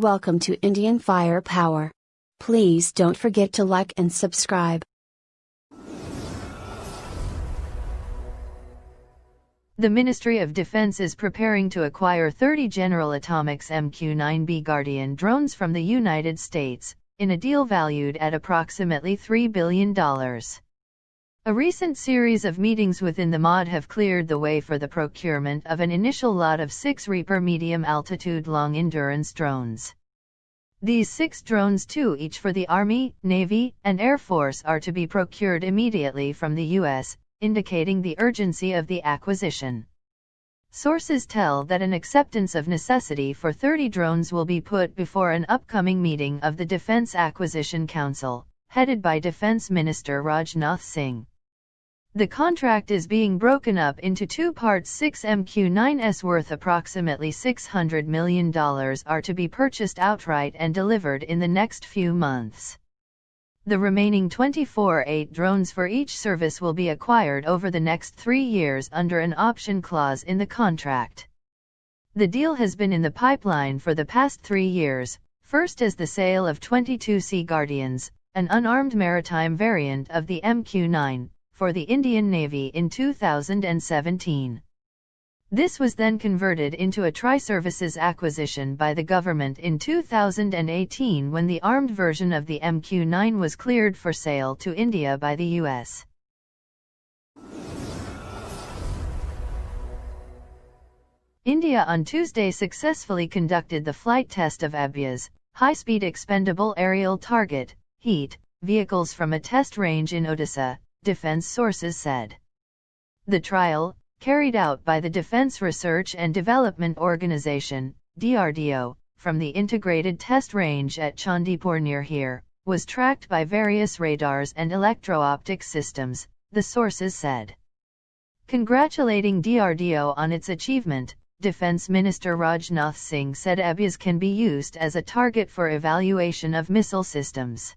Welcome to Indian Firepower. Please don't forget to like and subscribe. The Ministry of Defense is preparing to acquire 30 General Atomics MQ-9B Guardian drones from the United States, in a deal valued at approximately $3 billion. A recent series of meetings within the MOD have cleared the way for the procurement of an initial lot of 6 Reaper medium-altitude long-endurance drones. These 6 drones, 2 each for the Army, Navy, and Air Force, are to be procured immediately from the U.S., indicating the urgency of the acquisition. Sources tell that an acceptance of necessity for 30 drones will be put before an upcoming meeting of the Defense Acquisition Council, headed by Defense Minister Rajnath Singh. The contract is being broken up into 2 parts. 6 MQ-9s worth approximately $600 million are to be purchased outright and delivered in the next few months. The remaining 24 drones for each service will be acquired over the next 3 years under an option clause in the contract. The deal has been in the pipeline for the past 3 years, first as the sale of 22 Sea Guardians, an unarmed maritime variant of the MQ-9, for the Indian Navy in 2017. This was then converted into a tri-services acquisition by the government in 2018 when the armed version of the MQ-9 was cleared for sale to India by the U.S. India on Tuesday successfully conducted the flight test of ABHYAS, high-speed expendable aerial target, HEAT, vehicles from a test range in Odisha, defense sources said. The trial, carried out by the Defense Research and Development Organization, DRDO, from the integrated test range at Chandipur near here, was tracked by various radars and electro-optic systems, the sources said. Congratulating DRDO on its achievement, Defense Minister Rajnath Singh said ABHYAS can be used as a target for evaluation of missile systems.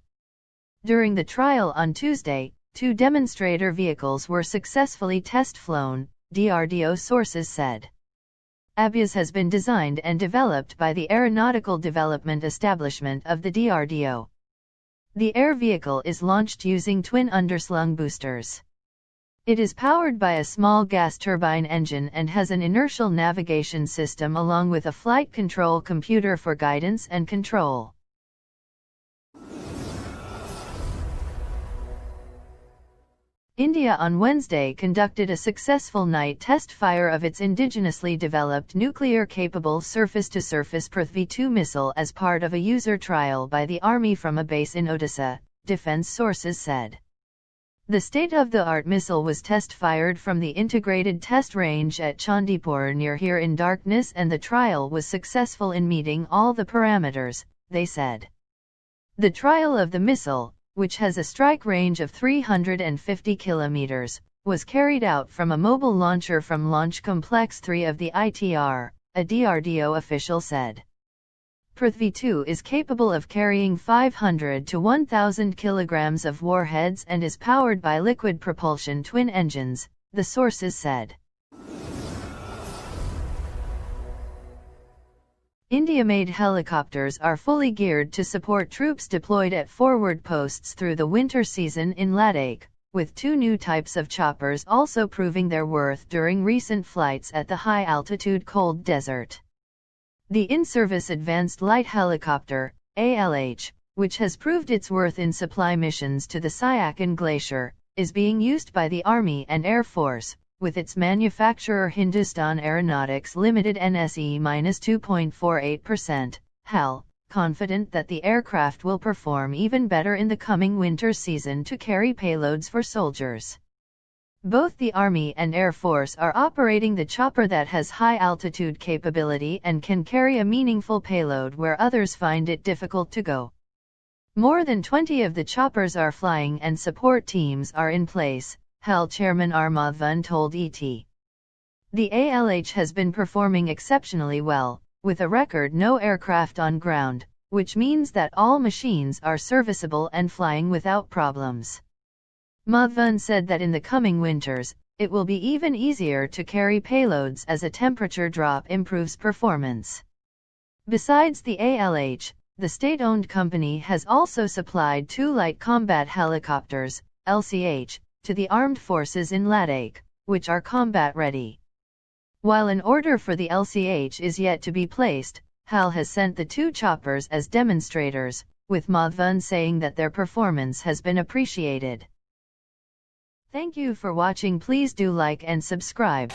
During the trial on Tuesday, 2 demonstrator vehicles were successfully test-flown, DRDO sources said. ABHYAS has been designed and developed by the Aeronautical Development Establishment of the DRDO. The air vehicle is launched using twin underslung boosters. It is powered by a small gas turbine engine and has an inertial navigation system along with a flight control computer for guidance and control. India on Wednesday conducted a successful night test fire of its indigenously developed nuclear-capable surface-to-surface Prithvi-2 missile as part of a user trial by the Army from a base in Odisha, defense sources said. The state-of-the-art missile was test-fired from the integrated test range at Chandipur near here in darkness, and the trial was successful in meeting all the parameters, they said. The trial of the missile, which has a strike range of 350 kilometers, was carried out from a mobile launcher from Launch Complex 3 of the ITR, a DRDO official said. Prithvi-2 is capable of carrying 500 to 1,000 kilograms of warheads and is powered by liquid propulsion twin engines, the sources said. India-made helicopters are fully geared to support troops deployed at forward posts through the winter season in Ladakh, with 2 new types of choppers also proving their worth during recent flights at the high-altitude cold desert. The in-service Advanced Light Helicopter, ALH, which has proved its worth in supply missions to the Siachen Glacier, is being used by the Army and Air Force, with its manufacturer Hindustan Aeronautics Limited NSE-2.48%, HAL, confident that the aircraft will perform even better in the coming winter season to carry payloads for soldiers. Both the Army and Air Force are operating the chopper that has high altitude capability and can carry a meaningful payload where others find it difficult to go. More than 20 of the choppers are flying and support teams are in place, HAL Chairman R. Madhavan told ET. The ALH has been performing exceptionally well, with a record no aircraft on ground, which means that all machines are serviceable and flying without problems. Madhavan said that in the coming winters, it will be even easier to carry payloads as a temperature drop improves performance. Besides the ALH, the state-owned company has also supplied 2 light combat helicopters, LCH, to the armed forces in Ladakh, which are combat-ready. While an order for the LCH is yet to be placed, HAL has sent the 2 choppers as demonstrators, with Madhvan saying that their performance has been appreciated. Thank you for watching. Please do like and subscribe.